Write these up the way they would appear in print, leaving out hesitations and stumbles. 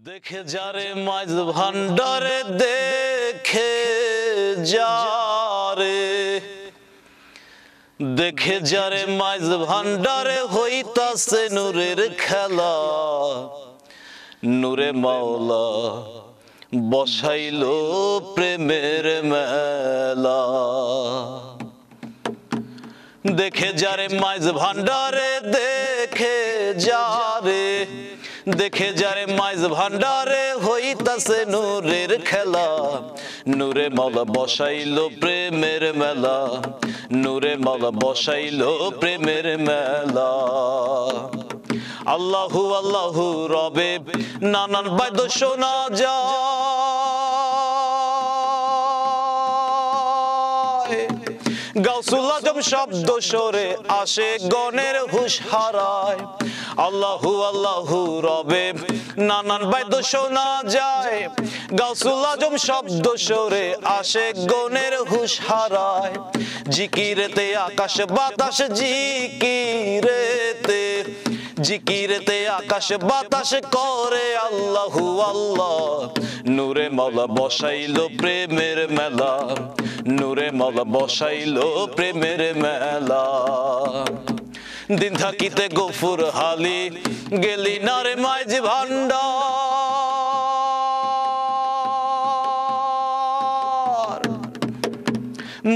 দেখে যারে মাঝ ভান্ডারে দেখে যারে মাঝ ভান্ডারে হইতাছে নূরের খেলা নূরে মাওলা বসাইলো প্রেমের মেলা দেখে যারে মাঝ ভান্ডারে দেখে যারে মাঝ ভান্ডারে হইতাছে নূরের খেলা নূরে মাওলা বসাইলো প্রেমের মেলা নূরে মাওলা বসাইলো প্রেমের মেলা আল্লাহু আল্লাহু রবে নানান বাদ্য শোনা যায় গাউসুল আজম শব্দ সরে আসে গণের হুশ হারায় আল্লাহু আল্লাহু রবে নানান বাদ্য শোনা যায় গাউসুল আজম শব্দ সরে আসে গণের হুশ হারায় জিকিরেতে আকাশ বাতাস জিকিরেতে আকাশ বাতাস করে আল্লাহু আল্লাহ নূরে মাওলা বসাইলো প্রেমের মেলা নূরে মাওলা বসাইলো প্রেমের মেলা দিন থাকিতে গফুর হালি গেলি না রে মাঝ ভান্ডার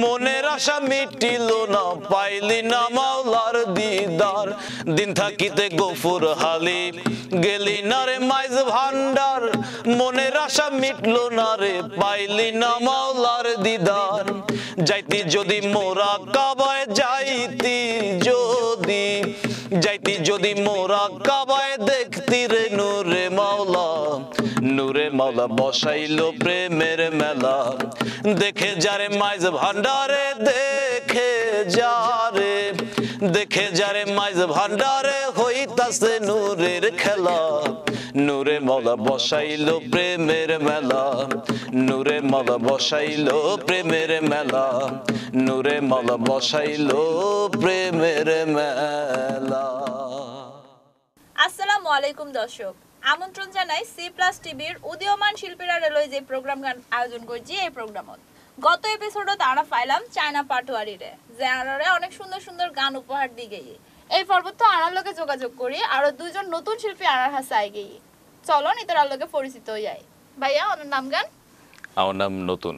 মনের আশা মিটিল না পাইলি না মাওলার দিদার দিন থাকিতে গফুর হালি গেলি না রে মাঝ ভান্ডার মনের আশা মিটল না রে পাইলি না মাওলার দিদার যাইতি যদি মোরা কাবায় যাইতি যদি মোরা কাবায় দেখতি রে নূরে মাওলা বসাইলো প্রেমের মেলা দেখে যারে মাঝ ভান্ডারে দেখে যারে মাঝ ভান্ডারে হইতাছে নূরের খেলা নূরে মাওলা বসাইলো প্রেমের মেলা নূরে মাওলা বসাইলো প্রেমের মেলা নূরে মাওলা বসাইলো প্রেমের মেলা। আসসালামু আলাইকুম দর্শক, আমন্ত্রণ জানাই সি প্লাস টিভির উদীয়মান শিল্পীরা রেলওয়ে যে প্রোগ্রাম গান আয়োজন করছি এই প্রোগ্রামত গত এপিসোডত আমরা পাইলাম চায়না পাটোয়ারিরে যে আনারে অনেক সুন্দর সুন্দর গান উপহার দিয়ে গিয়ে এই পর্বত তো আনার লোকে যোগাযোগ করি আরো দুইজন নতুন শিল্পী আনার হাসে আই গিয়ে চলো নিতরার লোকে পরিচিত হয়ে যায়। ভাইয়া ওনার নাম গান? আমার নাম নতুন।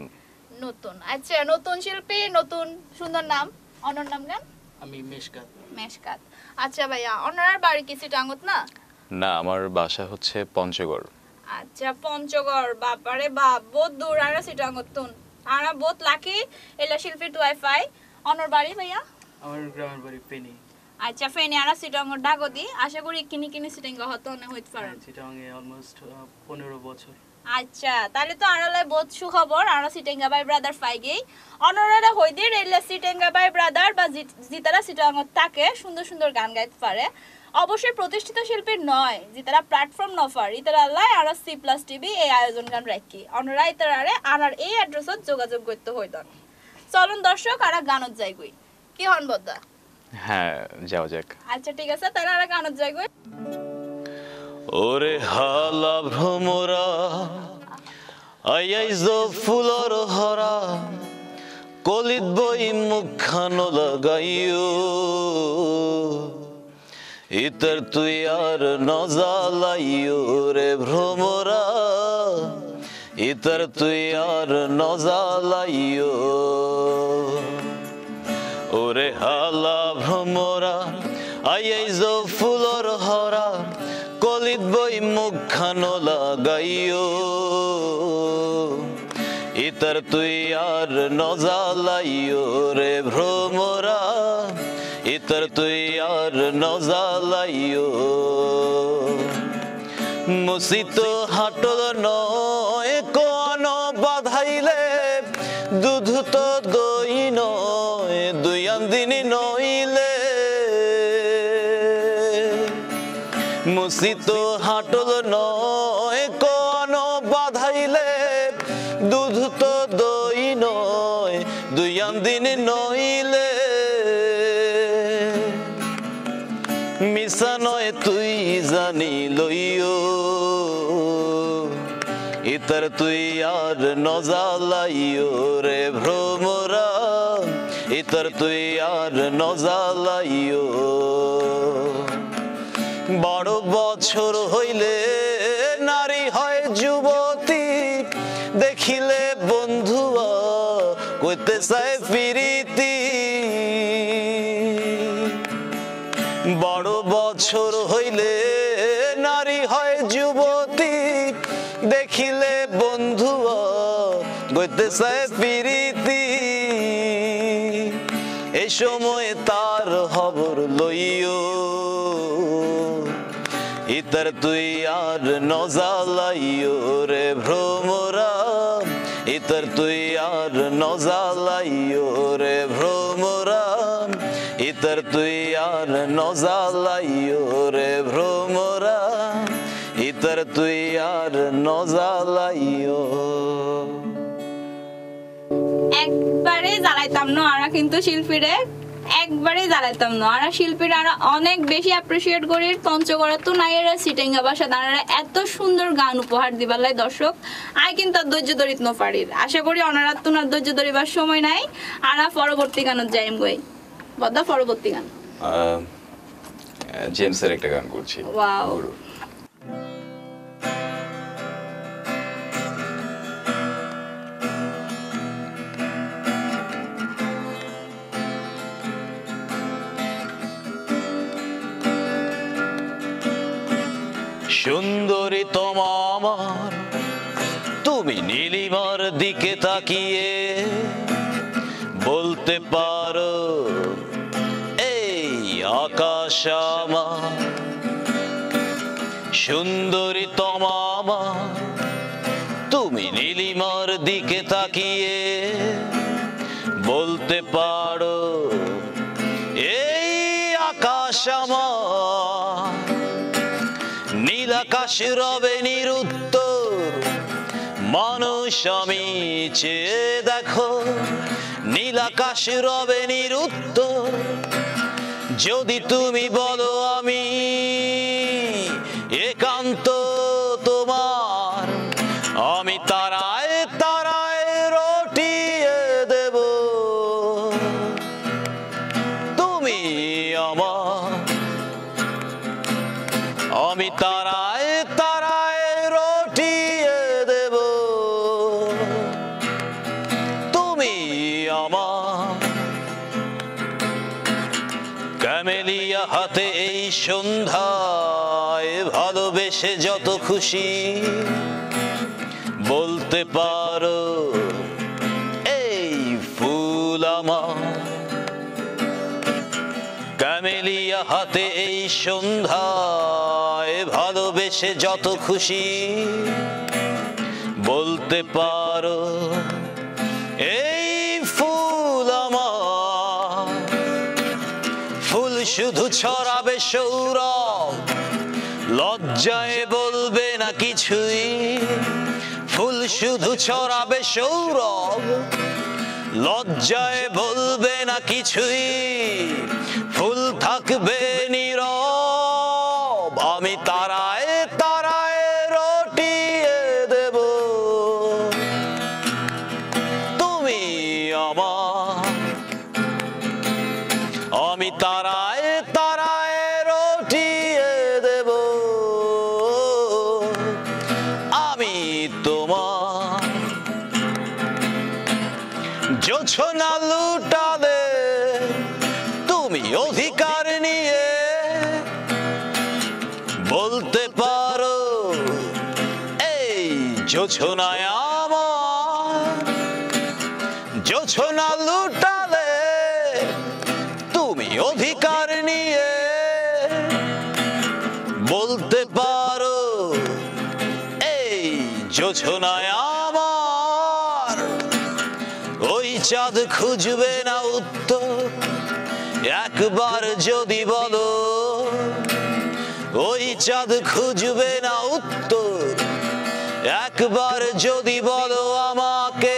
আচ্ছা, নতুন শিল্পী, নতুন সুন্দর নাম। ওনার নাম গান? আমি মেশকাত। আচ্ছা ভাইয়া, ওনার বাড়ি কি চিটাঙ্গত না? না, আমার বাসা হচ্ছে পঞ্চগড়। আচ্ছা, পঞ্চগড়, বাপারে বাপ, বহুত দূর। আর চিটাঙ্গত তুন আরা বহুত লাকি এলা শিল্পী টু আইফাই। ওনার বাড়ি ভাইয়া? আমার গ্রামের বাড়ি ফেনী। আচ্ছা, ফেনী আর চিটাঙ্গর ডাগদি। আশা করি কিনি সিটিং হতো না হইতে পারে। চিটাঙ্গে অলমোস্ট 15 বছর। আচ্ছা, তাহলে তো আরালে বহুত সুখবর। আরা সিটেঙ্গা বাই ব্রাদার পাইগেই অনরারা হইদি রেলা সিটেঙ্গা বাই ব্রাদার বা জিতারা সিটাঙ্গত তাকে সুন্দর সুন্দর গান গাইতে পারে। অবশ্যই প্রতিষ্ঠিত শিল্পী নয়, জিতারা প্ল্যাটফর্ম নফার ইতারা আল্লাহ আর সি প্লাস টিভি এই আয়োজন গান রাখি অনরা ইতারারে আনার এই অ্যাড্রেসত যোগাযোগ করতে হইতন। চলুন দর্শক, আরা গানত যাই গই কি হন বদ্দা? হ্যাঁ, যাও যাক। আচ্ছা ঠিক আছে, তাহলে আরা গানত যাই গই। ওরে হালা ভ্রমরা আইয়াইজ ফুলর হরা কলিত বই মুখখানো লাগাইও ইতর তুই আর নজালাইও রে ভ্রমরা ইতর তুই আর নজালাইও ওরে হালা ভ্রমরা আইয়াইজ ফুলর হরা কলিত বই মুখখানো লাগাইও ইতার তুই আর নজালাইও রে ভ্রমরা ইতার তুই আর নজালাইও মুসিত হাটল নয় কোন বাধাইলে দুধ তো দই নয় দুই আন্দিনী নইলে মুসিত হাটল নয় কোন বাধাইলে দুধ তো দই নয় দুই আন্দিন নইলে মিশা নয় তুই জানি লইও ইতর তুই আর নজালাইও রে ভ্রমরা ইতর তুই আর নজালাইও বড় বছর হইলে নারী হয় যুবতী দেখিলে বন্ধুয়া কইতে চায় ফিরিতি বড় বছর হইলে নারী হয় যুবতী দেখিলে বন্ধুয়া কইতে চায় ফিরিতি এই সময় তার খবর লইও ইতর তুই আর নজালাইও রে ভ্রমরা ইতর তুই আর নজালাইও রে ভ্রমরা ইতর তুই আর নজালাইও রে ভ্রমরা ইতর তুই আর নজালাইও একবারে জ্বালাইতাম না আরা কিন্তু শিল্পীরে একবারে জ্বালাইতাম না আর শিল্পীরা আরা অনেক বেশি অ্যাপ্রিসিয়েট করি পঞ্চগড়ে তো নাইয়েরা সিটেঙ্গা বাসা দাঁড়ারা এত সুন্দর গান উপহার দিবালাই দর্শক আই কিন্তু ধৈর্য ধরিত ন পারির আশা করি অনারাত তুনার ধৈর্য ধরিবার সময় নাই আরা পরবর্তী গানত যাইম গই বদা পরবর্তী গান জেমসের একটা গান করছি ওয়াও সুন্দরী তোমার তুমি নীলিমার দিকে তাকিয়ে বলতে পারো এই আকাশ আমার সুন্দরী তোমার তুমি নীলিমার দিকে তাকিয়ে বলতে পারো এই আকাশ আমার নীল আকাশ রবে নিরুত্তর মানুষ আমি চেয়ে দেখো নীল আকাশ রবে নিরুত্তর যদি তুমি বলো আমি একান্ত তোমার আমি তারায় তারায় রটিয়ে দেব তুমি আমার আমি তারায় তারায় রটিয়ে দেব তুমি আমার ক্যামেলিয়া হাতে এই সন্ধ্যায় ভালোবেসে যত খুশি বলতে পারো এই ফুল আমার ক্যামেলিয়া হাতে এই সন্ধ্যায় ভালোবেসে যত খুশি বলতে পারো এই ফুল আমার ফুল শুধু ছড়াবে সৌরভ লজ্জায় বলবে না কিছুই ফুল শুধু ছড়াবে সৌরভ লজ্জায় বলবে না কিছুই ফুল থাকবে নীরব আমি তারায় তারায় রটিয়ে দেব তুমি আমার আমি তারায় তারায় রটিয়ে দেব আমি তোমার জোছনা লুটালে তুমি অধিকার নিয়ে বলতে পারো এই জোছনায় আমার জোছনা লুটালে তুমি অধিকার নিয়ে বলতে পারো এই জোছনায় আমার ওই চাঁদ খুঁজবে না উত্তর একবার যদি বলো ওই চাঁদ খুঁজবে না উত্তর একবার যদি বলো আমাকে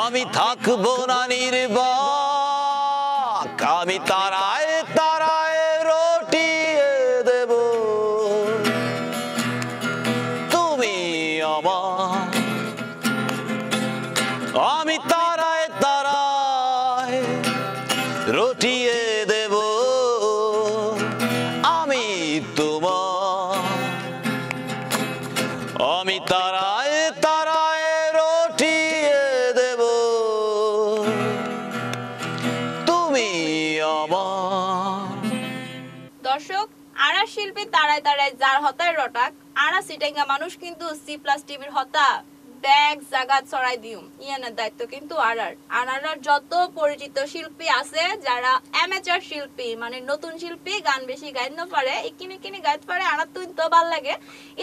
আমি থাকবো না নির্বাক আমি তারায় তারায় রটিয়ে দেব তুমি আমার আমি তারায় তারায় রটিয়ে দেব আমি তোমার আমি তারায় তারায় রটিয়ে দেব তুমি আমার। দর্শক, আরা শিল্পী তারায় তারায় যার হতায় রটাক, আরা সিটেঙ্গা মানুষ কিন্তু সি প্লাস টিভির হতা ব্যাগ জায়গা ছড়াই দিউম ইয়ানের দায়িত্ব কিন্তু আনারার যত পরিচিত শিল্পী আছে যারা অ্যামেচার শিল্পী মানে নতুন শিল্পী গান বেশি গাইতে না পারে কিনে গাইতে পারে আনার তো ভাল লাগে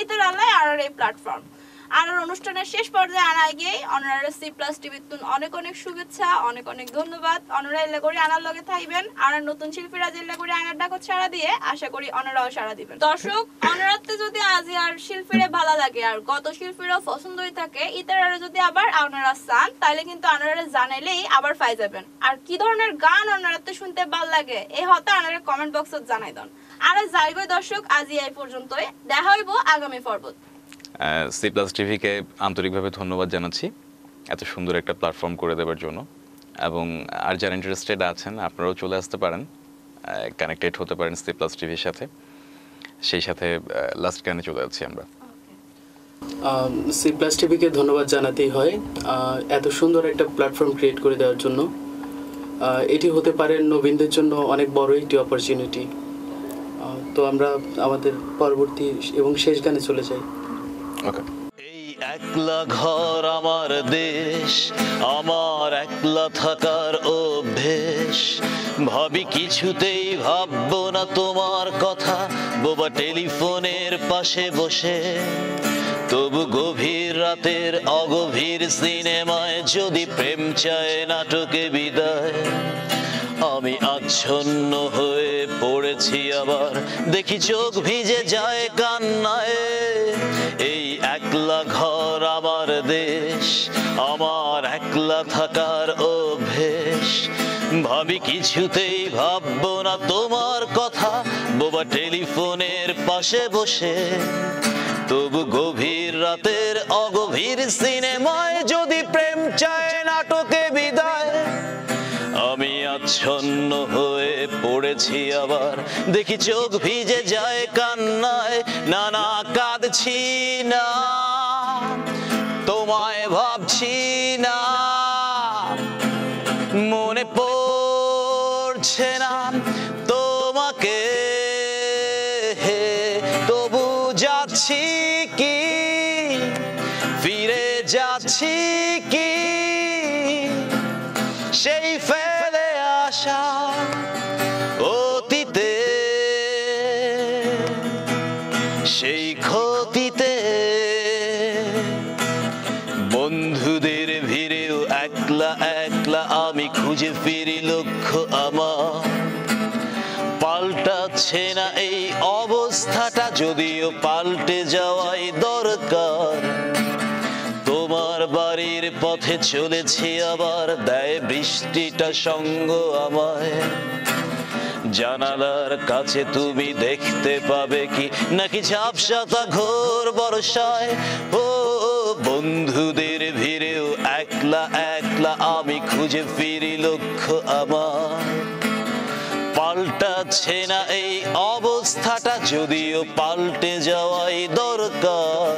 ইতার আল্লাহ আনার এই প্ল্যাটফর্ম। আনার অনুষ্ঠানের শেষ পর্যায়ে আনা গিয়ে অনারা সি প্লাস টিভির অনেক অনেক শুভেচ্ছা অনেক অনেক ধন্যবাদ। অনারা এলে করে আনার লগে থাকবেন আনার নতুন শিল্পীরা জেলে করে আনার ডাক সাড়া দিয়ে আশা করি অনারাও সাড়া দিবেন। দর্শক, অনারাতে যদি আজি আর শিল্পীরা ভালো লাগে আর গত শিল্পীরাও পছন্দ হয়ে থাকে ইতারা যদি আবার আপনারা চান তাহলে কিন্তু আপনারা জানাইলেই আবার পাই যাবেন। আর কি ধরনের গান অনারাতে শুনতে ভালো লাগে এই হতা আপনারা কমেন্ট বক্সত জানাই দেন। আর যাইব দর্শক, আজি এই পর্যন্তই, দেখা হইব আগামী পর্বত। সি প্লাস টিভিকে আন্তরিকভাবে ধন্যবাদ জানাচ্ছি এত সুন্দর একটা প্ল্যাটফর্ম করে দেওয়ার জন্য, এবং আর যারা ইন্টারেস্টেড আছেন আপনারাও চলে আসতে পারেন, কানেক্টেড হতে পারেন সি প্লাস টিভির সাথে। সেই সাথে লাস্ট গানে চলে যাচ্ছি আমরা। সি প্লাস টিভিকে ধন্যবাদ জানাতেই হয় এত সুন্দর একটা প্ল্যাটফর্ম ক্রিয়েট করে দেওয়ার জন্য। এটি হতে পারে নবীনদের জন্য অনেক বড় একটি অপরচুনিটি। তো আমরা আমাদের পরবর্তী এবং শেষ গানে চলে যাই। এই একলা ঘর আমার দেশ, আমার একলা থাকার অভ্যেস, ভাবি কিছুতেই ভাববো না তোমার কথা, বোবা টেলিফোনের পাশে বসে। তবু গভীর রাতের অগভীর সিনেমায় যদি প্রেম চায় নাটকে বিদায়, আমি আচ্ছন্ন হয়ে পড়েছি আবার, দেখি চোখ ভিজে যায় কান্নায়। এই একলা ঘর আমার দেশ, আমার একলা থাকার অভ্যেস, ভাবি কিছুতেই ভাববো না তোমার কথা, বোবা টেলিফোনের পাশে বসে। তবু গভীর রাতের অগভীর সিনেমায় যদি প্রেম চায় নাটকে বিদায়, আমি আচ্ছন্ন হয়ে পড়েছি আবার, দেখি চোখ ভিজে যায় কান্নায়। না না কাঁদছি না, তোমায় ভাবছি না, মনে পড়ছে না তোমাকে, তবু যাচ্ছি কি ফিরে যাচ্ছি কি সেই ফেলে আসা অতীতে, সেই ক্ষতিতে। বন্ধুদের ভিড়েও একলা একলা আমি খুঁজে ফিরি লক্ষ্য আমার, পাল্টাচ্ছে না এই অবস্থাটা, যদিও পাল্টে যাওয়াই দরকার। তোমার বাড়ির পথে চলেছি আবার, দেয় বৃষ্টিটা সঙ্গ আমায়। জানালার কাছে তুমি দেখতে পাবে কি নাকি ঝাপসাতা ঘোর বর্ষায়। ও বন্ধুদের ভিড়েও একলা একলা আমি খুঁজে ফিরি লক্ষ্য আমার, পাল্টাচ্ছে না এই অবস্থাটা, যদিও পাল্টে যাওয়াই দরকার।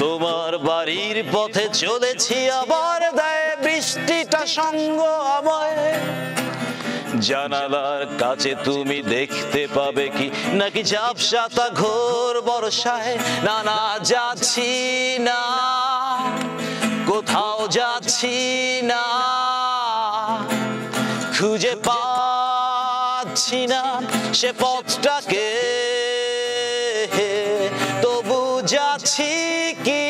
তোমার বাড়ির পথে চলেছি আবার, দেয় বৃষ্টিটা সঙ্গ আমায়। জানালার কাছে তুমি দেখতে পাবে কি নাকি ঝাপসাতা ঘোর বর্ষায়। না না যাচ্ছি না, কোথাও যাচ্ছি না, খুঁজে পাচ্ছি না সে পথটাকে, তবু যাচ্ছি কি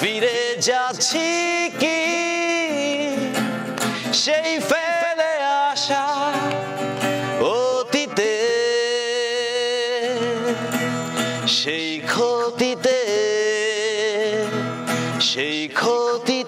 ফিরে যাচ্ছি কি সেই ফেলে আসা অতীতে, সেই ক্ষতিতে, সেই ক্ষতি